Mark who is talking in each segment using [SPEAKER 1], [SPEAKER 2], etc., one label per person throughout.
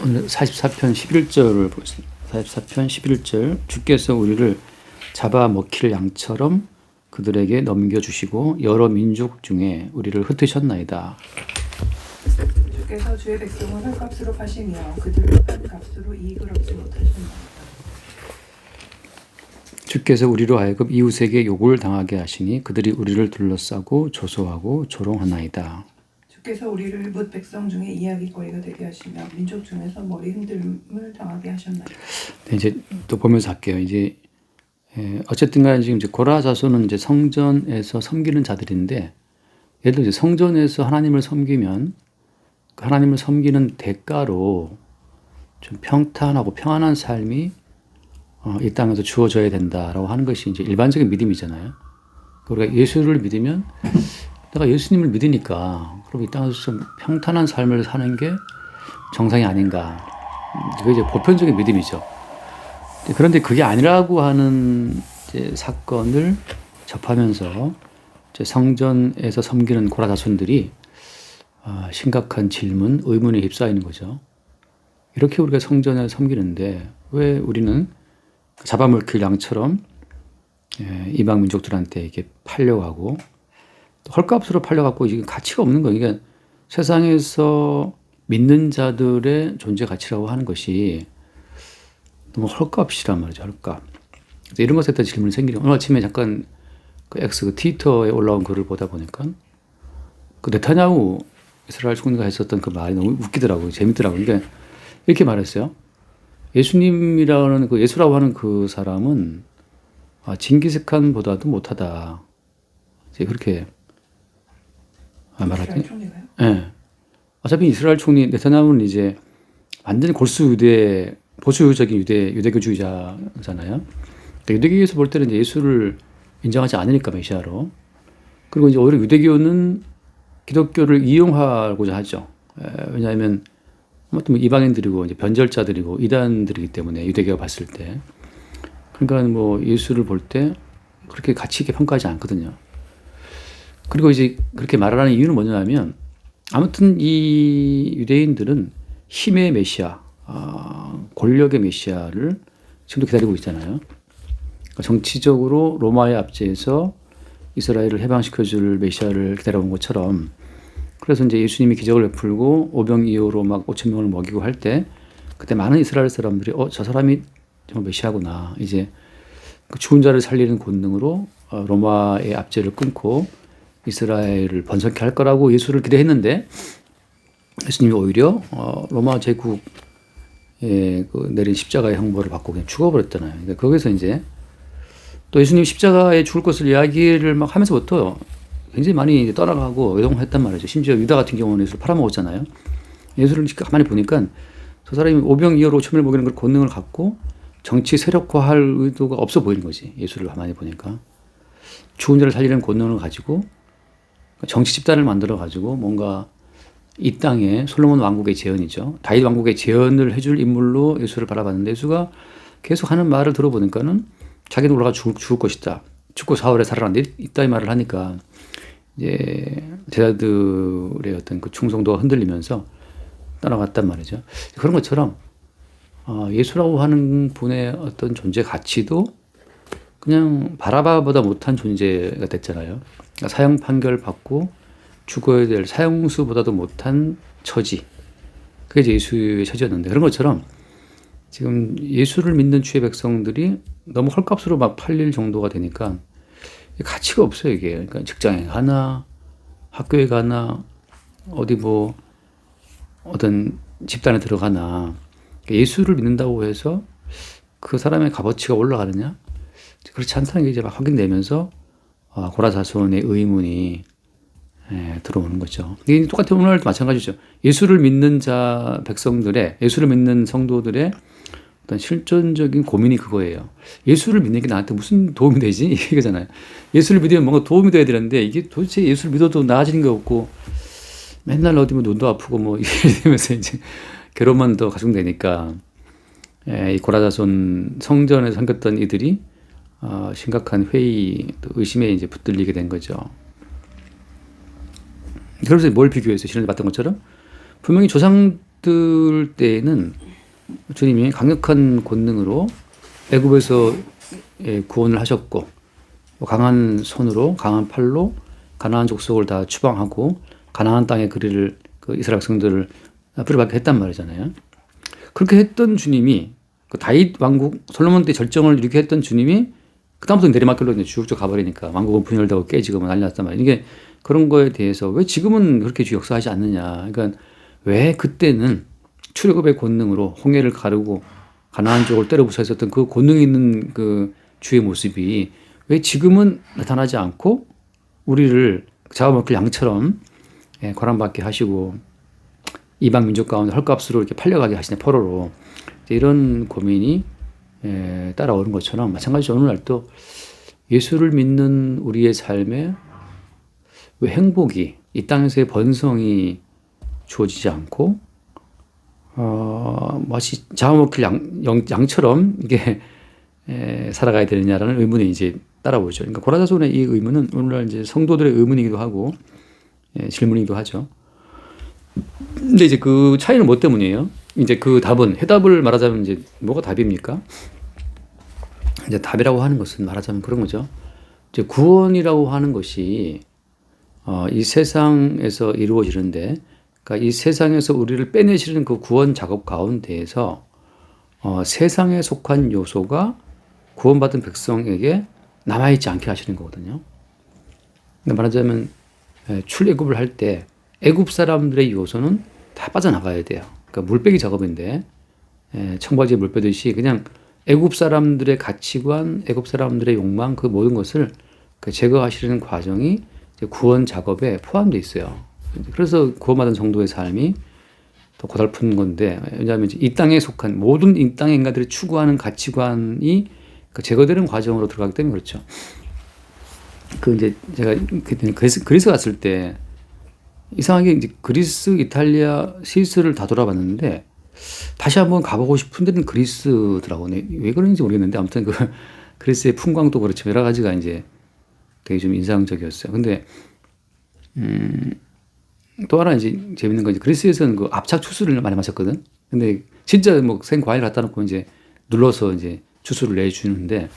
[SPEAKER 1] 오늘 44편 11절을 보겠습니다. 44편 11절 주께서 우리를 잡아먹힐 양처럼 그들에게 넘겨주시고 여러 민족 중에 우리를 흩으셨나이다.
[SPEAKER 2] 주께서 주의 백성을 헐값으로 파시며 그들을 한 값으로 이익을 얻지 못하셨나이다.
[SPEAKER 1] 주께서 우리로 하여금 이웃에게 욕을 당하게 하시니 그들이 우리를 둘러싸고 조소하고 조롱하나이다.
[SPEAKER 2] 주께서 우리를 뭇 백성 중에 이야기거리가 되게 하시며 민족 중에서 머리 흔들림을 당하게 하셨나이다.
[SPEAKER 1] 네, 이제 또 보면서 할게요. 이제 어쨌든 간에 지금 이제 고라 자손은 이제 성전에서 섬기는 자들인데, 예를 들어 이제 성전에서 하나님을 섬기면 그 하나님을 섬기는 대가로 좀 평탄하고 평안한 삶이 이 땅에서 주어져야 된다라고 하는 것이 이제 일반적인 믿음이잖아요. 우리가 예수를 믿으면 내가 예수님을 믿으니까 그럼 이 땅에서 좀 평탄한 삶을 사는 게 정상이 아닌가. 그게 이제 보편적인 믿음이죠. 그런데 그게 아니라고 하는 이제 사건을 접하면서 이제 성전에서 섬기는 고라 자손들이 심각한 질문, 의문에 휩싸이는 거죠. 이렇게 우리가 성전에 섬기는데 왜 우리는 잡아먹힐 양처럼 이방 민족들한테 이렇게 팔려가고 또 헐값으로 팔려갖고 이게 가치가 없는 거예요. 이게 세상에서 믿는 자들의 존재 가치라고 하는 것이 너무 헐값이란 말이죠. 헐값. 이런 것에 대한 질문이 생기는. 오늘 아침에 잠깐 그 그 트위터에 올라온 글을 보다 보니까 그 네타냐후 이스라엘 총리가 했었던 그 말이 너무 웃기더라고요. 재밌더라고요. 그러니까 이렇게 말했어요. 예수님이라는 그 예수라고 하는 그 사람은 징기스칸보다도 못하다. 이제 그렇게 말하더니. 예. 어차피 이스라엘 총리 네타냐후는 이제 완전히 골수 유대 보수적인 유대교주의자잖아요. 그러니까 유대교에서 볼 때는 이제 예수를 인정하지 않으니까 메시아로. 그리고 이제 오히려 유대교는 기독교를 이용하고자 하죠. 왜냐하면 아무튼 이방인들이고 이제 변절자들이고 이단들이기 때문에 유대교가 봤을 때. 그러니까 뭐 예수를 볼 때 그렇게 가치 있게 평가하지 않거든요. 그리고 이제 그렇게 말하는 이유는 뭐냐면 아무튼 이 유대인들은 힘의 메시아, 권력의 메시아를 지금도 기다리고 있잖아요. 그러니까 정치적으로 로마의 압제에서 이스라엘을 해방시켜줄 메시아를 기다려온 것처럼 그래서 이제 예수님이 기적을 베풀고 오병이어로 막 5천 명을 먹이고 할 때 그때 많은 이스라엘 사람들이 저 사람이 정말 메시아구나. 이제 그 죽은 자를 살리는 권능으로 로마의 압제를 끊고 이스라엘을 번성케 할 거라고 예수를 기대했는데 예수님이 오히려 로마 제국에 그 내린 십자가의 형벌을 받고 그냥 죽어버렸잖아요. 그러니까 거기서 이제 또 예수님이 십자가에 죽을 것을 이야기를 막 하면서부터 굉장히 많이 떠나가고 외동했단 말이죠. 심지어 유다 같은 경우는 예수를 팔아먹었잖아요. 예수를 가만히 보니까 저 사람이 오병이어로 5천명을 먹이는 그 권능을 갖고 정치 세력화할 의도가 없어 보이는 거지. 예수를 가만히 보니까. 죽은 자를 살리는 권능을 가지고 정치 집단을 만들어 가지고 뭔가 이 땅에 솔로몬 왕국의 재현이죠. 다윗 왕국의 재현을 해줄 인물로 예수를 바라봤는데 예수가 계속 하는 말을 들어보니까는 자기는 올라가 죽을 것이다. 죽고 사흘에 살아난다. 이 말을 하니까 이제 제자들의 어떤 그 충성도가 흔들리면서 떠나갔단 말이죠. 그런 것처럼 예수라고 하는 분의 어떤 존재 가치도 그냥 바라바보다 못한 존재가 됐잖아요. 그러니까 사형 판결 받고 죽어야 될 사형수보다도 못한 처지. 그게 이제 예수의 처지였는데 그런 것처럼 지금 예수를 믿는 주의 백성들이 너무 헐값으로 막 팔릴 정도가 되니까 가치가 없어요, 이게. 그러니까 직장에 가나, 학교에 가나, 어디 뭐, 어떤 집단에 들어가나. 예수를 믿는다고 해서 그 사람의 값어치가 올라가느냐? 그렇지 않다는 게 이제 막 확인되면서 고라 자손의 의문이 들어오는 거죠. 이게 똑같은 오늘도 마찬가지죠. 예수를 믿는 예수를 믿는 성도들의 어떤 실존적인 고민이 그거예요. 예수를 믿는 게 나한테 무슨 도움이 되지? 이거잖아요. 예수를 믿으면 뭔가 도움이 돼야 되는데 이게 도대체 예수를 믿어도 나아지는 게 없고 맨날 어디 뭐 눈도 아프고 뭐 이러면서 이제 괴로움만 더 가중되니까 이 고라자손 성전에 섬겼던 이들이 심각한 회의 또 의심에 이제 붙들리게 된 거죠. 그래서 뭘 비교해서 시련을 받던 것처럼 분명히 조상들 그들 때에는 주님이 강력한 권능으로 애굽에서 구원을 하셨고 강한 손으로 강한 팔로 가나안 족속을 다 추방하고 가나안 땅에 그 이스라엘 백성들을 뿌리박게 했단 말이잖아요. 그렇게 했던 주님이 그 다윗 왕국 솔로몬 때 절정을 이렇게 했던 주님이 그다음부터 내리막길로 이제 쭉쭉 가버리니까 왕국은 분열되고 깨지고 난리 났단 말이에요. 이게 그런 거에 대해서 왜 지금은 그렇게 역사하지 않느냐. 그러니까 왜 그때는 출애굽의 권능으로 홍해를 가르고 가나안 쪽을 때려 부숴 있었던 그 권능 있는 그 주의 모습이 왜 지금은 나타나지 않고 우리를 잡아먹힐 양처럼 고난받게 하시고 이방 민족 가운데 헐값으로 이렇게 팔려가게 하시네, 포로로. 이런 고민이 따라오는 것처럼 마찬가지로 오늘날도 예수를 믿는 우리의 삶에 왜 행복이, 이 땅에서의 번성이 주어지지 않고 마치 잡아먹힐 양처럼 이게 살아가야 되느냐라는 의문이 이제 따라오죠. 그러니까 고라자손의 이 의문은 오늘날 이제 성도들의 의문이기도 하고 질문이기도 하죠. 근데 이제 그 차이는 뭐 때문이에요? 이제 그 답은, 해답을 말하자면 이제 뭐가 답입니까? 이제 답이라고 하는 것은 말하자면 그런 거죠. 이제 구원이라고 하는 것이 이 세상에서 이루어지는데, 그러니까 이 세상에서 우리를 빼내시는 그 구원 작업 가운데에서 세상에 속한 요소가 구원받은 백성에게 남아있지 않게 하시는 거거든요. 그러니까 말하자면 출애굽을 할 때 애굽 사람들의 요소는 다 빠져나가야 돼요. 그러니까 물빼기 작업인데 청바지에 물 빼듯이 그냥 애굽 사람들의 가치관, 애굽 사람들의 욕망, 그 모든 것을 제거하시는 과정이 구원 작업에 포함되어 있어요. 그래서 구원받은 성도의 삶이 더 고달픈 건데, 왜냐하면 이 땅에 속한 모든 이 땅의 인간들이 추구하는 가치관이 제거되는 과정으로 들어가기 때문에 그렇죠. 이제 제가 그리스 갔을 때 이상하게 이제 그리스, 이탈리아, 스위스를 다 돌아봤는데 다시 한번 가보고 싶은 데는 그리스더라고요. 왜 그런지 모르겠는데 아무튼 그리스의 풍광도 그렇지만 여러 가지가 이제 되게 좀 인상적이었어요. 근데 또 하나 이제 재밌는 건 이제 그리스에서는 그 압착 주스를 많이 마셨거든. 근데 진짜 뭐 생과일 갖다 놓고 이제 눌러서 이제 주스를 내주는데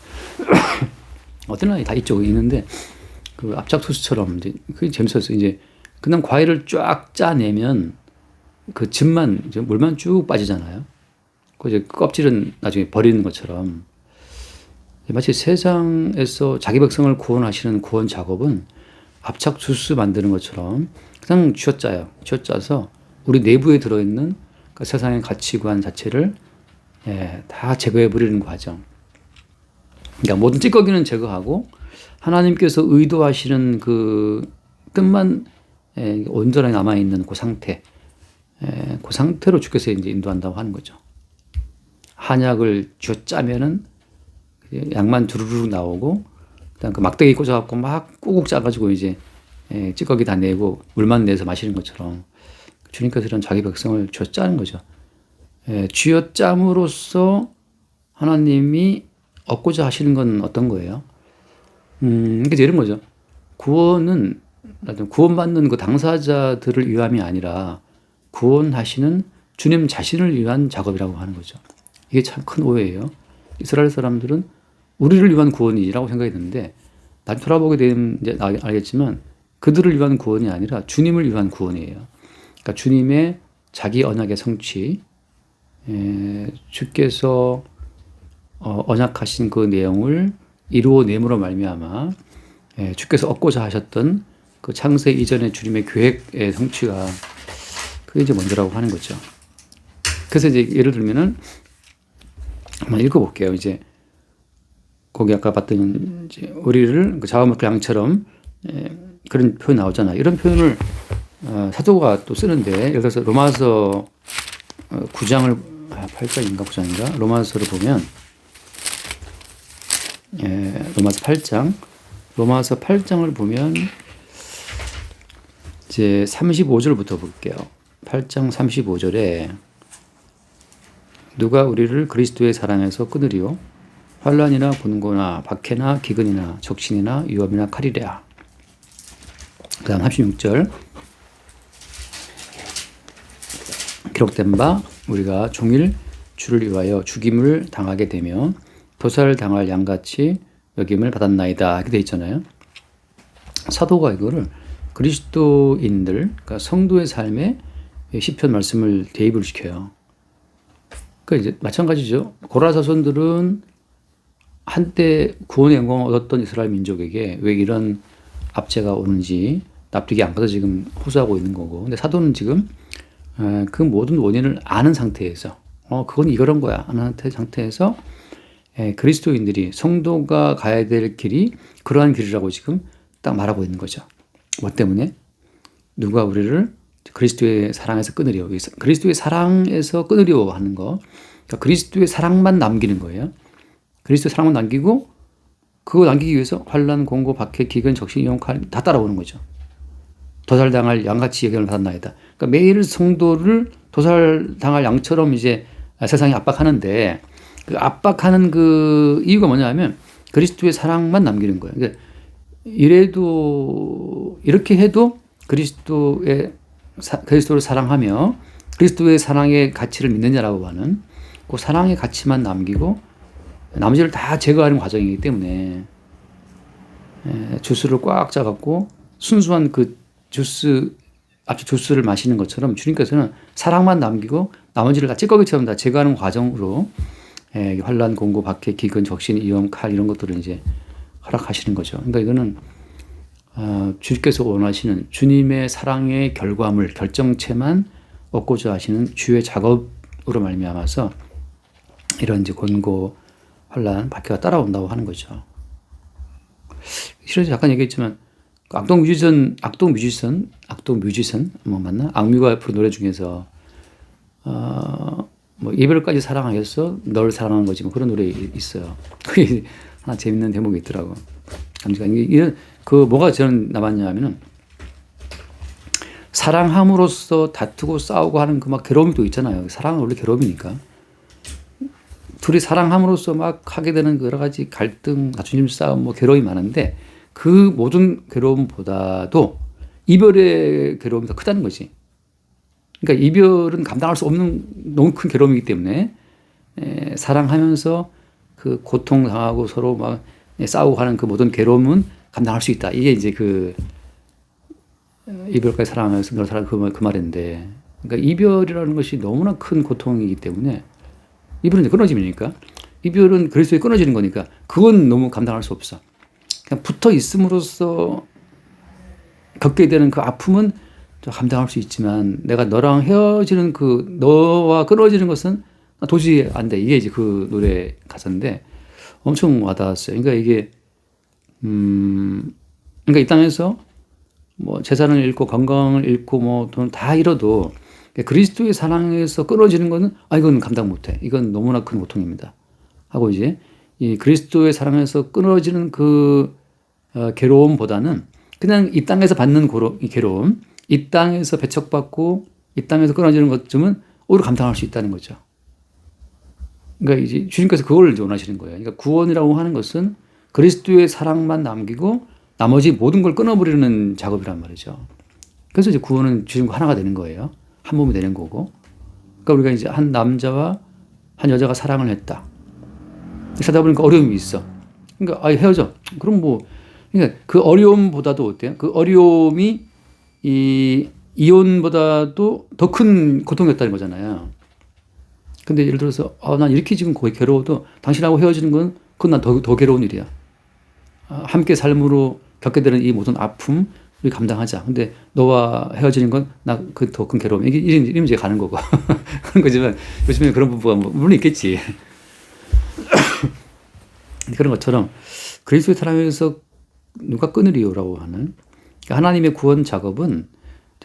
[SPEAKER 1] 어떤 아이 다 있죠. 있는데 그 압착 주스처럼 이제 그게 재밌었어요. 이제 그냥 과일을 쫙 짜내면 그 즙만 이제 물만 쭉 빠지잖아요. 그 이제 껍질은 나중에 버리는 것처럼 마치 세상에서 자기 백성을 구원하시는 구원 작업은 압착 주스 만드는 것처럼 그냥 쥐어짜요. 쥐어짜서 우리 내부에 들어있는 그 세상의 가치관 자체를 다 제거해 버리는 과정. 그러니까 모든 찌꺼기는 제거하고 하나님께서 의도하시는 그 뜻만 온전하게 남아있는 그 상태, 그 상태로 주께서 이제 인도한다고 하는 거죠. 한약을 쥐어짜면은 양만 두루룩 나오고, 그다음 그 막대기 꽂아갖고 막 꾹꾹 짜가지고 이제 찌꺼기 다 내고 물만 내서 마시는 것처럼 주님께서 이런 자기 백성을 쥐어짜는 거죠. 쥐어짬으로써 하나님이 얻고자 하시는 건 어떤 거예요? 이게 이런 거죠. 구원은 구원받는 그 당사자들을 위함이 아니라 구원하시는 주님 자신을 위한 작업이라고 하는 거죠. 이게 참 큰 오해예요. 이스라엘 사람들은 우리를 위한 구원이라고 생각했는데 나중에 돌아보게 되면 이제 알겠지만 그들을 위한 구원이 아니라 주님을 위한 구원이에요. 그러니까 주님의 자기 언약의 성취, 주께서 언약하신 그 내용을 이루어냄으로 말미암아 주께서 얻고자 하셨던 그 창세 이전의 주님의 계획의 성취가 그게 이제 먼저라고 하는 거죠. 그래서 이제 예를 들면은 한번 읽어볼게요. 이제 거기 아까 봤던 이제 우리를 잡아먹힐 양처럼 그런 표현 나오잖아요. 이런 표현을 사도가 또 쓰는데, 예를 들어서 로마서 9장을 8장인가 9장인가 로마서를 보면 로마서 8장을 보면 이제 35절부터 볼게요. 8장 35절에 누가 우리를 그리스도의 사랑에서 끊으리요? 환난이나 곤고나 박해나 기근이나 적신이나 위험이나 칼이랴. 그 다음 36절 기록된 바 우리가 종일 주를 위하여 죽임을 당하게 되며 도살당할 양같이 여김을 받았나이다. 이렇게 돼 있잖아요. 사도가 이거를 그리스도인들, 그러니까 성도의 삶에 시편 말씀을 대입을 시켜요. 그러니까 이제 마찬가지죠. 고라 자손들은 한때 구원의 영광을 얻었던 이스라엘 민족에게 왜 이런 압제가 오는지 납득이 안 가서 지금 호소하고 있는 거고. 근데 사도는 지금 그 모든 원인을 아는 상태에서 그건 이런 거야 아는 상태에서 그리스도인들이 성도가 가야 될 길이 그러한 길이라고 지금 딱 말하고 있는 거죠. 뭐 때문에? 누가 우리를 그리스도의 사랑에서 끊으려, 그리스도의 사랑에서 끊으려 하는 거, 그러니까 그리스도의 사랑만 남기는 거예요. 그리스도의 사랑만 남기고 그거 남기기 위해서 환난, 공고, 박해, 기근, 적신, 이용, 칼 다 따라오는 거죠. 도살당할 양같이 여김을 받았나이다. 그러니까 매일 성도를 도살당할 양처럼 이제 세상이 압박하는데 그 압박하는 그 이유가 뭐냐면 그리스도의 사랑만 남기는 거예요. 그러니까 이렇게 해도 그리스도를 사랑하며 그리스도의 사랑의 가치를 믿느냐라고 하는 그 사랑의 가치만 남기고 나머지를 다 제거하는 과정이기 때문에 주스를 꽉 짜갖고 순수한 그 앞서 주스를 마시는 것처럼 주님께서는 사랑만 남기고 나머지를 다 찌꺼기처럼 다 제거하는 과정으로 환난, 공고, 박해, 기근, 적신, 위험, 칼 이런 것들을 이제 허락하시는 거죠. 그러니까 이거는 주께서 원하시는 주님의 사랑의 결과물, 결정체만 얻고자 하시는 주의 작업으로 말미암아서 이런 이제 공고, 환난, 박해가 따라온다고 하는 거죠. 실은 잠깐 얘기했지만 악동 뮤지션 뭐 맞나? 악뮤가 그 노래 중에서 뭐 이별까지 사랑하겠어 널 사랑하는 거지 뭐 그런 노래 있어요. 그게 하나 재밌는 대목이 있더라고. 이런 그 뭐가 저는 남았냐면은 사랑함으로써 다투고 싸우고 하는 그 막 괴로움이 또 있잖아요. 사랑은 원래 괴로움이니까. 둘이 사랑함으로써 막 하게 되는 그 여러 가지 갈등, 다툼, 싸움, 뭐 괴로움이 많은데 그 모든 괴로움보다도 이별의 괴로움이 더 크다는 거지. 그러니까 이별은 감당할 수 없는 너무 큰 괴로움이기 때문에 사랑하면서 그 고통당하고 서로 막 싸우고 하는 그 모든 괴로움은 감당할 수 있다. 이게 이제 그 이별까지 사랑하면서 널 사랑 그 말인데, 그러니까 이별이라는 것이 너무나 큰 고통이기 때문에 이별은 이제 끊어짐이니까 이별은 그리스도에 끊어지는 거니까 그건 너무 감당할 수 없어. 그냥 붙어 있음으로써 겪게 되는 그 아픔은 감당할 수 있지만 내가 너랑 헤어지는 그 너와 끊어지는 것은 도저히 안 돼. 이게 이제 그 노래 가사인데 엄청 와닿았어요. 그러니까 이게 그러니까 이 땅에서 뭐 재산을 잃고 건강을 잃고 뭐 돈 다 잃어도 그리스도의 사랑에서 끊어지는 거는 이건 감당 못해. 이건 너무나 큰 고통입니다. 하고 이제 이 그리스도의 사랑에서 끊어지는 그 괴로움보다는 그냥 이 땅에서 받는 이 괴로움, 이 땅에서 배척받고 이 땅에서 끊어지는 것쯤은 오히려 감당할 수 있다는 거죠. 그러니까 이제 주님께서 그걸 원하시는 거예요. 그러니까 구원이라고 하는 것은 그리스도의 사랑만 남기고 나머지 모든 걸 끊어버리는 작업이란 말이죠. 그래서 이제 구원은 주님과 하나가 되는 거예요. 한 몸이 되는 거고. 그러니까 우리가 이제 한 남자와 한 여자가 사랑을 했다. 살다 보니까 어려움이 있어. 그러니까 헤어져. 그럼 뭐 그러니까 그 어려움보다도 어때요? 그 어려움이 이 이혼보다도 더 큰 고통이었다는 거잖아요. 근데 예를 들어서 난 이렇게 지금 거의 괴로워도 당신하고 헤어지는 건 그건 난 더 괴로운 일이야. 함께 삶으로 겪게 되는 이 모든 아픔 우리 감당하자. 근데 너와 헤어지는 건 나 그 더 큰 괴로움. 이런 이제 가는 거고. 그런 거지만 요즘에 그런 부부가 물론 있겠지. 그런 것처럼 그리스도의 사랑에서 누가 끊으리요라고 하는 그러니까 하나님의 구원 작업은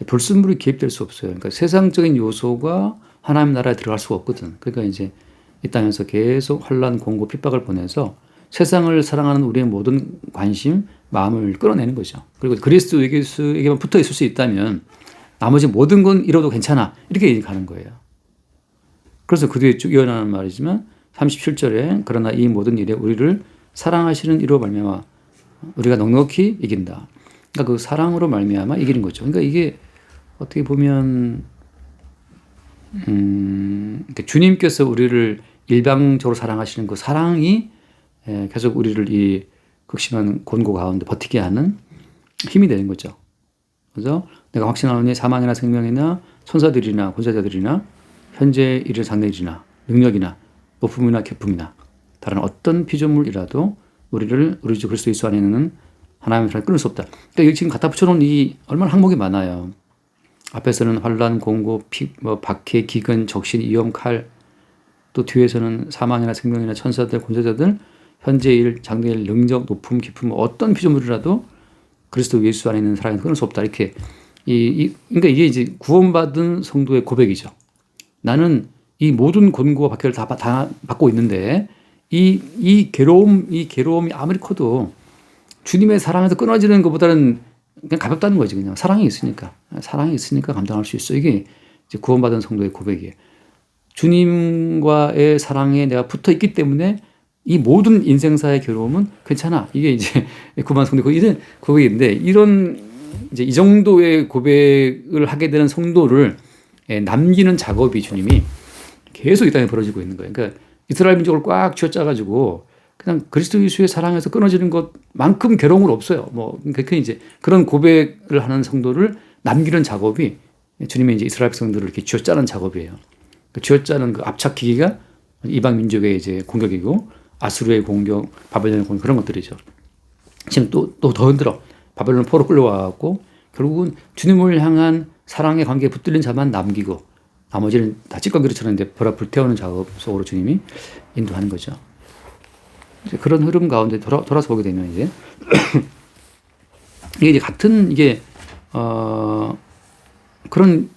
[SPEAKER 1] 불순물이 개입될 수 없어요. 그러니까 세상적인 요소가 하나님 나라에 들어갈 수가 없거든. 그러니까 이제 이 땅에서 계속 환난, 공고, 핍박을 보내서 세상을 사랑하는 우리의 모든 관심, 마음을 끌어내는 거죠. 그리고 그리스도에게만 붙어 있을 수 있다면 나머지 모든 건 잃어도 괜찮아. 이렇게 가는 거예요. 그래서 그 뒤에 쭉 이어나는 말이지만 37절에 그러나 이 모든 일에 우리를 사랑하시는 이로 말미암아 우리가 넉넉히 이긴다. 그러니까 그 사랑으로 말미암아 이기는 거죠. 그러니까 이게 어떻게 보면 그러니까 주님께서 우리를 일방적으로 사랑하시는 그 사랑이 계속 우리를 이 극심한 곤고 가운데 버티게 하는 힘이 되는 거죠. 그래서 내가 확신하노니 사망이나 생명이나 천사들이나 권세자들이나 현재 일이나 장래일이나 능력이나 높음이나 깊음이나 다른 어떤 피조물이라도 우리를 우리 주 그리스도 예수 안에 있는 하나님의 사랑을 끊을 수 없다. 그러니까 여기 지금 갖다 붙여놓은 이 얼마나 항목이 많아요. 앞에서는 환란, 공고, 박해, 기근, 적신, 위험, 칼, 또 뒤에서는 사망이나 생명이나 천사들, 권세자들, 현재 일, 장래일, 능력, 높음, 깊음, 어떤 피조물이라도 그리스도 예수 안에 있는 사랑을 끊을 수 없다. 이렇게 그러니까 이게 이제 구원받은 성도의 고백이죠. 나는 이 모든 곤고와 박해를 다 받고 있는데 이 괴로움이 아무리 커도 주님의 사랑에서 끊어지는 것보다는 그냥 가볍다는 거지. 그냥 사랑이 있으니까 감당할 수 있어. 이게 이제 구원받은 성도의 고백이에요. 주님과의 사랑에 내가 붙어 있기 때문에 이 모든 인생사의 괴로움은 괜찮아. 이게 이제 구원받은 성도의 이런 고백인데 이런 이제 이 정도의 고백을 하게 되는 성도를 남기는 작업이 주님이 계속 이 땅에 벌어지고 있는 거예요. 그러니까 이스라엘 민족을 꽉 쥐어짜가지고 그냥 그리스도 예수의 사랑에서 끊어지는 것만큼 괴로움은 없어요. 그러니까 이제 그런 고백을 하는 성도를 남기는 작업이 주님의 이제 이스라엘 백성들을 이렇게 쥐어짜는 작업이에요. 그 쥐어짜는 그 압착 기기가 이방 민족의 이제 공격이고 아수르의 공격, 바벨론의 공격 그런 것들이죠. 지금 또 더 흔들어 바벨론 포로 끌려와갖고 결국은 주님을 향한 사랑의 관계에 붙들린 자만 남기고 나머지는 다 찌꺼기처럼 이제 불태우는 작업 속으로 주님이 인도하는 거죠. 이제 그런 흐름 가운데 돌아서 보게 되면 이제 이게 같은 이게 그런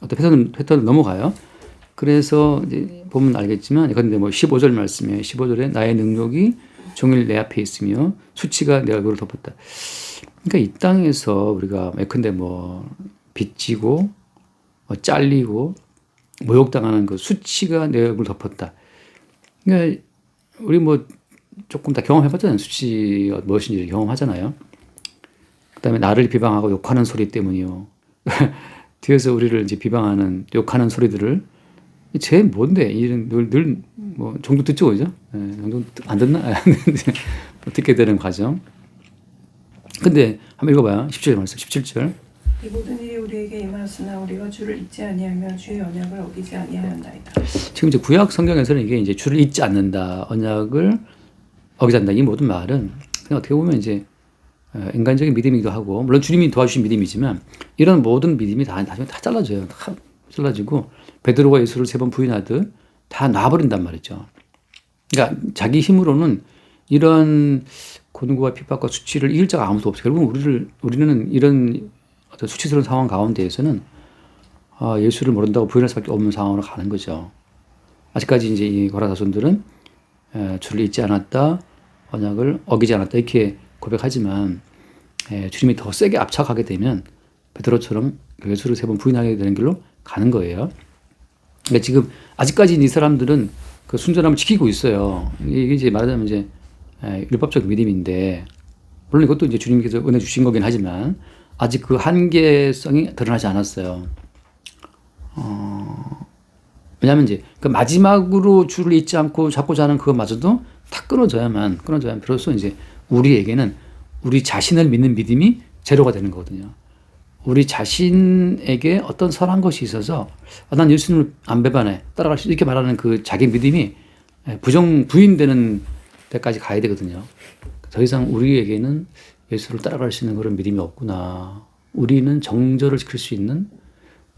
[SPEAKER 1] 어떤 패턴을 넘어가요. 그래서 이제 보면 알겠지만 그런데 15절 말씀에 15절에 나의 능력이 종일 내 앞에 있으며 수치가 내 얼굴을 덮었다. 그러니까 이 땅에서 우리가 예컨대 빚지고 잘리고 모욕당하는 그 수치가 내 얼굴을 덮었다. 그러니까 우리 조금 다 경험해봤잖아요. 수치가 무엇인지 경험하잖아요. 그다음에 나를 비방하고 욕하는 소리 때문이요. 뒤에서 우리를 이제 비방하는 욕하는 소리들을 쟤 뭔데 이런 늘 정도 듣죠, 그죠? 정도 안 듣나? 듣게 되는 과정. 근데 한번 읽어봐요. 17절 말씀. 17절.
[SPEAKER 2] 이 모든 일이 우리에게 임하였으나 우리가 주를 잊지 아니하며 주의 언약을 어기지 아니하였나이다.
[SPEAKER 1] 지금 이제 구약 성경에서는 이게 이제 주를 잊지 않는다, 언약을 어기지 않는다 이 모든 말은 그냥 어떻게 보면 이제 인간적인 믿음이기도 하고 물론 주님이 도와주신 믿음이지만 이런 모든 믿음이 다 잘라져요. 다 잘라지고 베드로가 예수를 3번 부인하듯 다 놔버린단 말이죠. 그러니까 자기 힘으로는 이런 곤고와 핍박과 수치를 이길 자가 아무도 없어요. 결국 우리는 이런 어떤 수치스러운 상황 가운데에서는 예수를 모른다고 부인할 수밖에 없는 상황으로 가는 거죠. 아직까지 이제 이 고라 자손들은 주를 잊지 않았다, 언약을 어기지 않았다 이렇게 고백하지만 주님이 더 세게 압착하게 되면 베드로처럼 예수를 3번 부인하게 되는 길로 가는 거예요. 그러니까 지금 아직까지 이 사람들은 그 순전함을 지키고 있어요. 이게 이제 말하자면 이제 율법적 믿음인데 물론 이것도 이제 주님께서 은혜 주신 거긴 하지만 아직 그 한계성이 드러나지 않았어요. 왜냐하면 이제 그 마지막으로 주를 잊지 않고 잡고자 하는 그것마저도 다 끊어져야만 비로소 이제 우리에게는 우리 자신을 믿는 믿음이 제로가 되는 거거든요. 우리 자신에게 어떤 선한 것이 있어서 난 예수님을 안 배반해 따라갈 수 이렇게 말하는 그 자기 믿음이 부인되는 때까지 가야 되거든요. 더 이상 우리에게는 예수를 따라갈 수 있는 그런 믿음이 없구나. 우리는 정절을 지킬 수 있는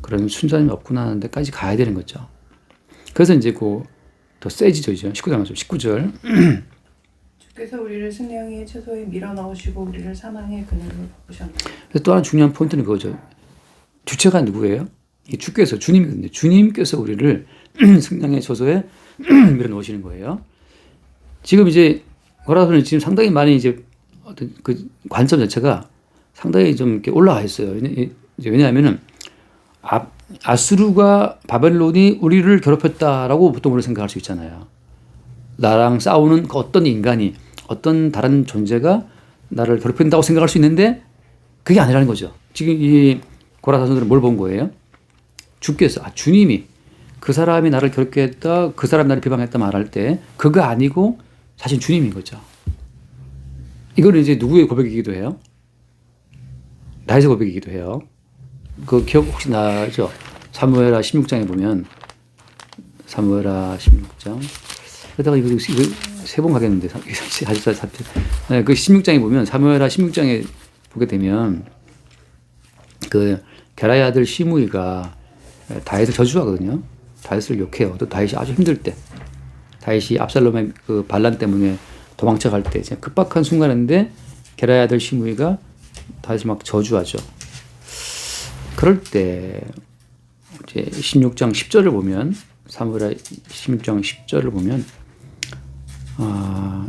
[SPEAKER 1] 그런 순전함이 없구나 하는 데까지 가야 되는 거죠. 그래서 이제 더 세지죠. 이제 19절.
[SPEAKER 2] 주께서 우리를 승량의 채소에 밀어 넣으시고 우리를 사망의 그늘로 바꾸셨나이다.
[SPEAKER 1] 또 하나 중요한 포인트는 그거죠. 주체가 누구예요? 주께서 주님이거든요. 주님께서 우리를 승량의 처소에 밀어 넣으시는 거예요. 지금 이제 고라서는 지금 상당히 많이 이제 어떤 그 관점 자체가 상당히 좀 이렇게 올라가 있어요. 왜냐하면은 아수르가 바벨론이 우리를 괴롭혔다라고 보통 우리가 생각할 수 있잖아요. 나랑 싸우는 그 어떤 인간이 어떤 다른 존재가 나를 괴롭힌다고 생각할 수 있는데 그게 아니라는 거죠. 지금 이 고라 자손들은 뭘 본 거예요? 주님이 그 사람이 나를 괴롭게 했다, 그 사람이 나를 비방했다 말할 때 그가 아니고 사실 주님인 거죠. 이거는 이제 누구의 고백이기도 해요? 다윗의 고백이기도 해요. 그 기억 혹시 나죠? 사무엘하 16장에 보면 사무엘하 16장 그러다가 이거 세 번 가겠는데 그 16장에 보면 사무엘하 16장에 보게 되면 그 게라의 아들 시므이가 다윗을 저주하거든요. 다윗을 욕해요. 또 다윗이 아주 힘들 때, 다윗이 압살롬의 그 반란 때문에 도망쳐 갈 때, 급박한 순간인데 게라의 아들 시므이가 다윗을 막 저주하죠. 그럴 때 이제 16장 10절을 보면 사무엘하 16장 10절을 보면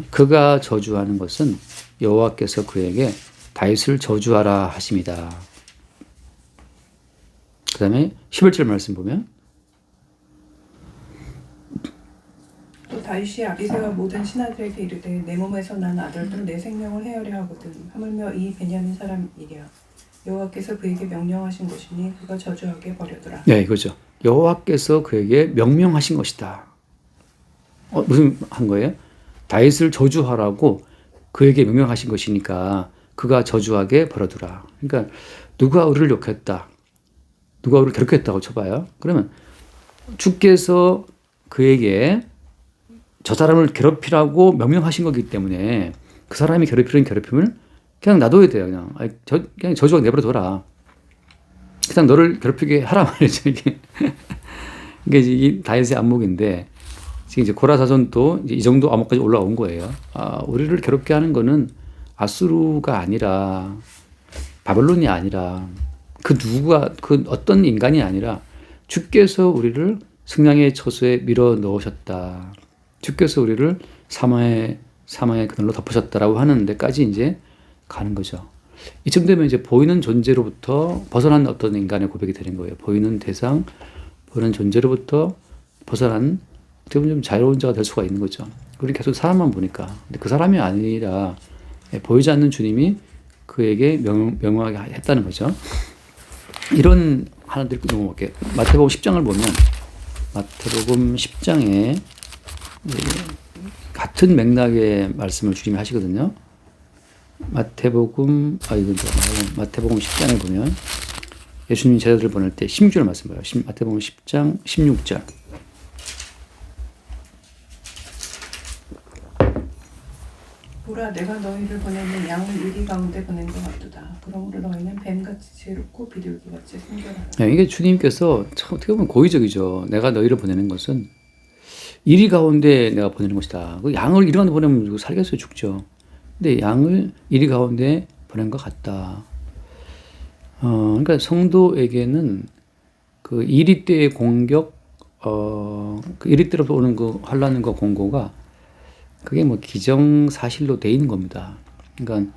[SPEAKER 1] 그가 저주하는 것은 여호와께서 그에게 다윗을 저주하라 하심이다. 그 다음에 11절 말씀 보면
[SPEAKER 2] 또 다윗이 아비새와 모든 신하들에게 이르되 내 몸에서 난 아들도 내 생명을 헤아려 하거든 하물며 이 베냐민 사람이랴 여호와께서 그에게 명령하신 것이니 그가 저주하게 버려두라.
[SPEAKER 1] 네, 이거죠. 여호와께서 그에게 명령하신 것이다. 무슨 한 거예요? 다윗을 저주하라고 그에게 명령하신 것이니까 그가 저주하게 버려두라. 그러니까 누가 우리를 욕했다, 누가 우리를 괴롭혔다고 쳐봐요. 그러면 주께서 그에게 저 사람을 괴롭히라고 명령하신 거기 때문에 그 사람이 괴롭히는 괴롭힘을 그냥 놔둬야 돼요. 그냥 저주하게 내버려둬라. 그냥 너를 괴롭히게 하라 말이죠. 이게 이게 다윗의 안목인데 지금 이제 고라 자손도 이제 이 정도 안목까지 올라온 거예요. 우리를 괴롭게 하는 거는 아수르가 아니라 바벨론이 아니라 그 누가 그 어떤 인간이 아니라 주께서 우리를 승량의 처소에 밀어 넣으셨다. 주께서 우리를 사망의 그늘로 덮으셨다라고 하는 데까지 이제 가는 거죠. 이쯤 되면 이제 보이는 존재로부터 벗어난 어떤 인간의 고백이 되는 거예요. 보이는 대상, 보이는 존재로부터 벗어난 어떻게 보면 좀 자유로운 자가 될 수가 있는 거죠. 우리 계속 사람만 보니까. 근데 그 사람이 아니라 보이지 않는 주님이 그에게 명령하게 했다는 거죠. 이런 하나들 넘어갈게요. 마태복음 10장을 보면 마태복음 10장에 같은 맥락의 말씀을 주님이 하시거든요. 마태복음 10장에 보면 예수님 제자들을 보낼 때 16절 말씀 봐요. 마태복음 10장 16절.
[SPEAKER 2] 보라 내가 너희를 보내는 양을 유리 가운데 보낸 것 같도다. 그러므로 너희는 뱀같이 지혜롭고 비둘기같이 순결하라.
[SPEAKER 1] 이게 주님께서 참 어떻게 보면 고의적이죠. 내가 너희를 보내는 것은 이리 가운데 내가 보내는 것이다. 그 양을 이리 가운데 보내면 살겠어요, 죽죠. 근데 양을 이리 가운데 보낸 것 같다. 그러니까 성도에게는 그 이리 때의 공격, 그 이리 때로부터 오는 그 환란과 공고가 그게 뭐 기정사실로 돼 있는 겁니다. 그러니까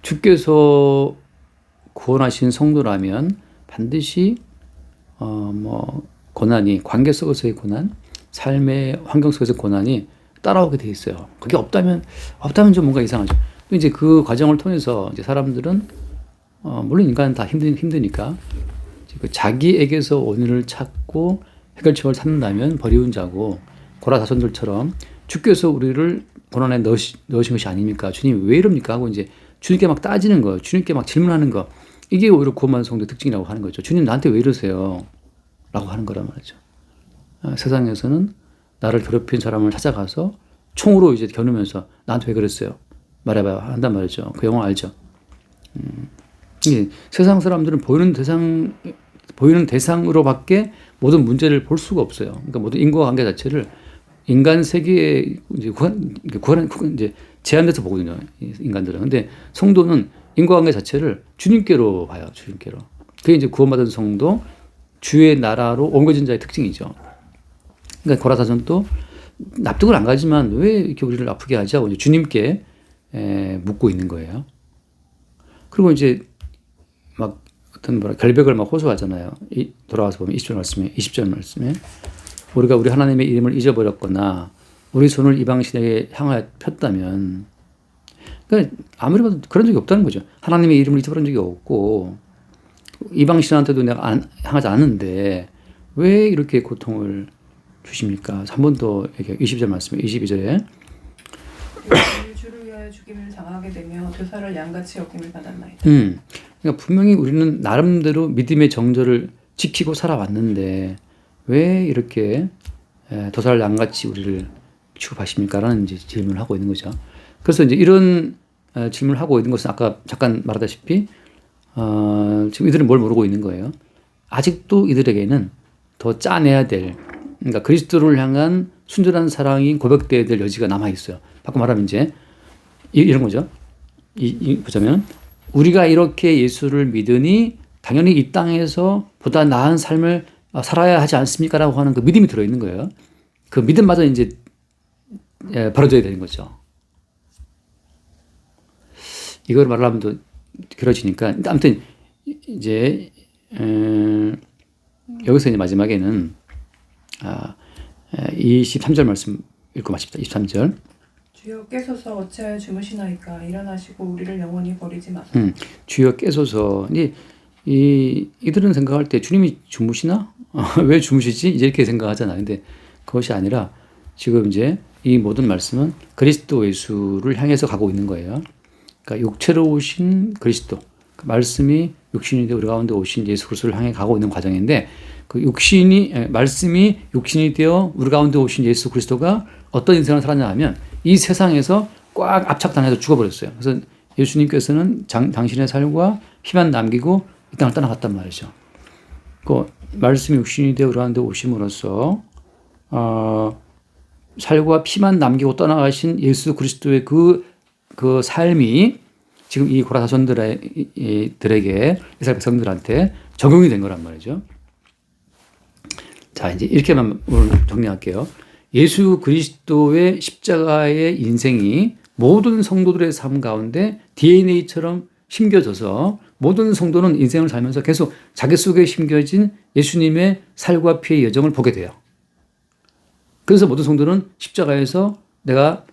[SPEAKER 1] 주께서 구원하신 성도라면 반드시 뭐 고난이 관계 속에서의 고난, 삶의 환경 속에서의 고난이 따라오게 돼 있어요. 그게 없다면 좀 뭔가 이상하죠. 또 이제 그 과정을 통해서 이제 사람들은 물론 인간은 다 힘드니까 그 자기에게서 원인을 찾고 해결책을 찾는다면 버리운 자고 고라 자손들처럼 주께서 우리를 고난에 넣으신 것이 아닙니까? 주님이 왜 이럽니까? 하고 이제 주님께 막 따지는 거, 주님께 막 질문하는 거, 이게 오히려 구원받은 성도의 특징이라고 하는 거죠. 주님 나한테 왜 이러세요? 라고 하는 거란 말이죠. 세상에서는 나를 괴롭힌 사람을 찾아가서 총으로 이제 겨누면서 나한테 왜 그랬어요? 말해봐요. 한단 말이죠. 그 영화 알죠? 세상 사람들은 보이는 대상으로밖에 모든 문제를 볼 수가 없어요. 그러니까 모든 인과관계 자체를 인간 세계에 이제 이제 제한돼서 보거든요. 인간들은. 근데 성도는 인과관계 자체를 주님께로 봐요. 주님께로. 그게 이제 구원받은 성도, 주의 나라로 옮겨진 자의 특징이죠. 그러니까 고라사전도 납득을 안 가지만 왜 이렇게 우리를 아프게 하지 하고 주님께 묻고 있는 거예요. 그리고 이제 막 어떤 결백을 막 호소하잖아요. 돌아와서 보면 20절 말씀에 우리가 우리 하나님의 이름을 잊어버렸거나 우리 손을 이방신에게 향하여 폈다면, 그러니까 아무리 봐도 그런 적이 없다는 거죠. 하나님의 이름을 잊어버린 적이 없고 이방신한테도 내가 향하지 않는데 왜 이렇게 고통을 주십니까? 한 번 더 20절 말씀에 22절에
[SPEAKER 2] 주를 위하여 죽임을 당하게 되며 도사를 양같이 여김을 받았나이다.
[SPEAKER 1] 그러니까 분명히 우리는 나름대로 믿음의 정절을 지키고 살아왔는데 왜 이렇게 도사를 양같이 우리를 취급하십니까? 라는 이제 질문을 하고 있는 거죠. 그래서 이제 이런 질문을 하고 있는 것은 아까 잠깐 말하다시피 지금 이들은 뭘 모르고 있는 거예요. 아직도 이들에게는 더 짜내야 될, 그러니까 그리스도를 향한 순전한 사랑이 고백되어야 될 여지가 남아 있어요. 바꿔 말하면 이제 이런 거죠. 보자면 우리가 이렇게 예수를 믿으니 당연히 이 땅에서 보다 나은 삶을 살아야 하지 않습니까라고 하는 그 믿음이 들어 있는 거예요. 그 믿음마저 이제 벌어져야 되는 거죠. 이걸 말하면 또 길어지니까 아무튼 이제 여기서 이제 마지막에는 23절 말씀 읽고 마칩니다. 23절.
[SPEAKER 2] 주여 깨소서 어찌하여 주무시나이까 일어나시고 우리를 영원히 버리지 마소서.
[SPEAKER 1] 주여 깨소서. 이들은 생각할 때 주님이 주무시나? 왜 주무시지? 이제 이렇게 생각하잖아요. 근데 그것이 아니라 지금 이제 이 모든 말씀은 그리스도 예수를 향해서 가고 있는 거예요. 그러니까 육체로 오신 그리스도, 그 말씀이 육신이 되어 우리 가운데 오신 예수 그리스도를 향해 가고 있는 과정인데 그 말씀이 육신이 되어 우리 가운데 오신 예수 그리스도가 어떤 인생을 살았냐 하면 이 세상에서 꽉 압착당해서 죽어버렸어요. 그래서 예수님께서는 당신의 살과 피만 남기고 이 땅을 떠나갔단 말이죠. 그 말씀이 육신이 되어 우리 가운데 오심으로써 살과 피만 남기고 떠나가신 예수 그리스도의 그 삶이 지금 이 고라사손들에게 이스라엘 백성들한테 적용이 된 거란 말이죠. 자, 이제 이렇게만 오늘 정리할게요. 예수 그리스도의 십자가의 인생이 모든 성도들의 삶 가운데 DNA처럼 심겨져서 모든 성도는 인생을 살면서 계속 자기 속에 심겨진 예수님의 살과 피의 여정을 보게 돼요. 그래서 모든 성도는 십자가에서 내가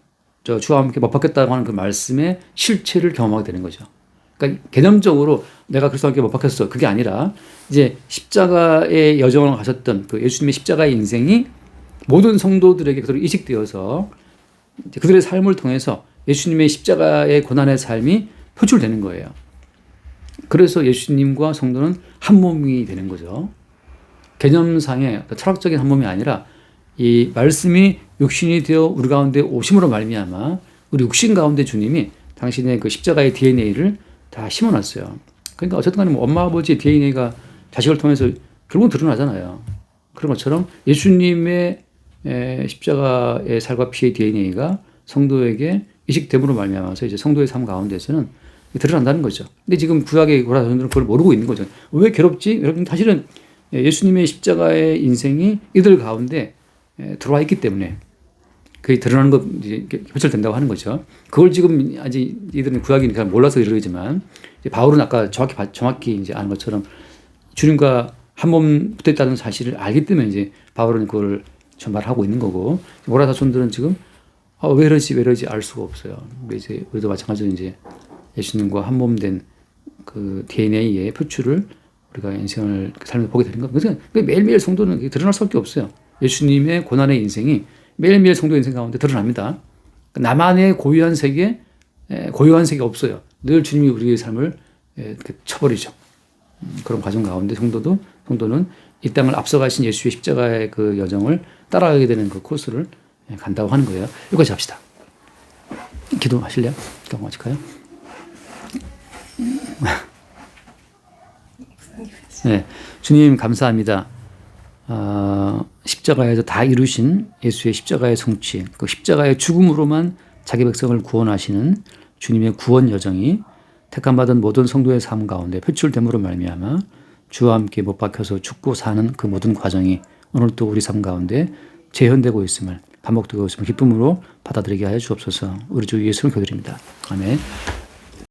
[SPEAKER 1] 주와 함께 못 박혔다고 하는 그 말씀의 실체를 경험하게 되는 거죠. 그러니까 개념적으로 내가 그리스도와 함께 못 박혔어. 그게 아니라 이제 십자가의 여정을 가셨던 그 예수님의 십자가의 인생이 모든 성도들에게 그대로 이식되어서 그들의 삶을 통해서 예수님의 십자가의 고난의 삶이 표출되는 거예요. 그래서 예수님과 성도는 한 몸이 되는 거죠. 개념상의 철학적인 한 몸이 아니라 이 말씀이 육신이 되어 우리 가운데 오심으로 말미암아 우리 육신 가운데 주님이 당신의 그 십자가의 DNA를 다 심어놨어요. 그러니까 어쨌든 간에 뭐 엄마 아버지의 DNA가 자식을 통해서 결국은 드러나잖아요. 그런 것처럼 예수님의 십자가의 살과 피의 DNA가 성도에게 이식됨으로 말미암아서 이제 성도의 삶 가운데서는 드러난다는 거죠. 근데 지금 구약의 고라사손들은 그걸 모르고 있는 거죠. 왜 괴롭지? 여러분 사실은 예수님의 십자가의 인생이 이들 가운데 들어와 있기 때문에 그게 드러나는 것 이제 표출된다고 하는 거죠. 그걸 지금 아직 이들은 구약이니까 몰라서 이러지만 바울은 아까 정확히 이제 아는 것처럼 주님과 한 몸 붙어있다는 사실을 알기 때문에 이제 바울은 그걸 전말하고 있는 거고 고라사손들은 지금 왜 이러지 알 수가 없어요. 이제 우리도 마찬가지로 이제 예수님과 한 몸 된 그 DNA의 표출을 우리가 인생을 삶을 보게 되는 겁니다. 그래서 매일매일 성도는 드러날 수밖에 없어요. 예수님의 고난의 인생이 매일매일 성도 인생 가운데 드러납니다. 나만의 고유한 세계 없어요. 늘 주님이 우리의 삶을 쳐버리죠. 그런 과정 가운데 성도는 이 땅을 앞서가신 예수의 십자가의 그 여정을 따라가게 되는 그 코스를 간다고 하는 거예요. 여기까지 합시다. 기도하실래요? 기도 마칠까요? 네, 주님 감사합니다. 십자가에서 다 이루신 예수의 십자가의 성취, 그 십자가의 죽음으로만 자기 백성을 구원하시는 주님의 구원 여정이 택함받은 모든 성도의 삶 가운데 표출됨으로 말미암아 주와 함께 못 박혀서 죽고 사는 그 모든 과정이 오늘 또 우리 삶 가운데 재현되고 있음을 반복되고 있음을 기쁨으로 받아들이게 하여 주옵소서. 우리 주 예수를 기도드립니다. 아멘.